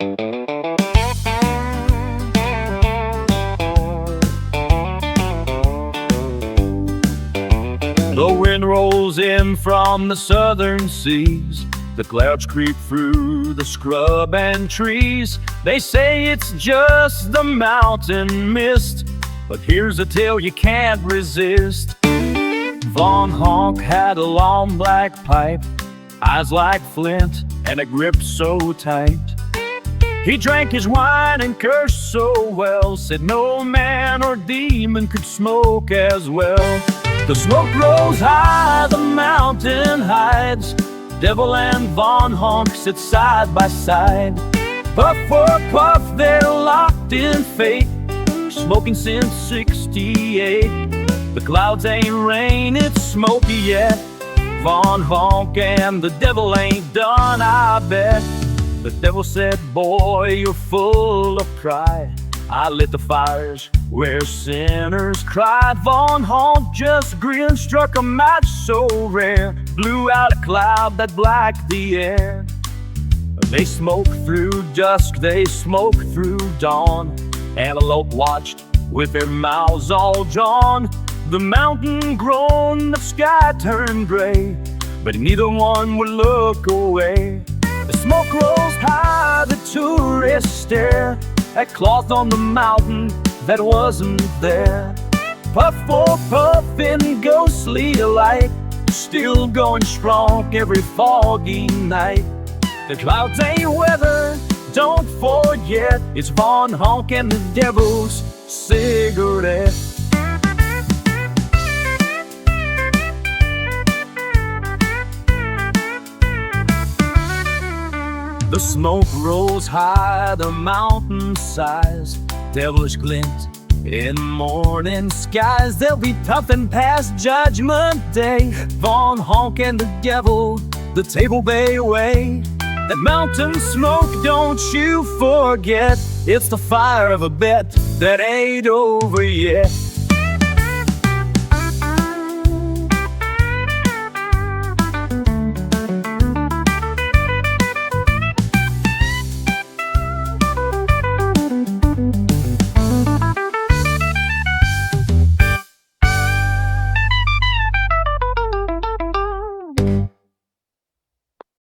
The wind rolls in from the southern seas. The clouds creep through the scrub and trees. They say it's just the mountain mist, but here's a tale you can't resist. Honk had a long black pipe, eyes like flint, and a grip so tight. He drank his wine and cursed so well, said no man or demon could smoke as well. The smoke rose high, the mountain hides. Devil and Honk sit side by side. Puff for puff, they're locked in fate, smoking since '68. The clouds ain't rain, it's smoky yet. Honk and the devil ain't done, I bet. The devil said, boy, you're full of pride. I lit the fires where sinners cried. Honk just grinned, struck a match so rare, blew out a cloud that blacked the air. They smoked through dusk, they smoked through dawn. Antelope watched with their mouths all drawn. The mountain groaned, the sky turned gray, but neither one would look away. The smoke rose high, the tourists stare at cloth on the mountain that wasn't there. Puff for puff in ghostly light, still going strong every foggy night. The clouds ain't weather, don't forget, it's Honk and the devil's cigarette. The smoke rose high, the mountain sighs, devilish glint in morning skies. They'll be toughin' past Judgment Day. Honk and the devil, the Table Bay way. That mountain smoke, don't you forget, it's the fire of a bet that ain't over yet.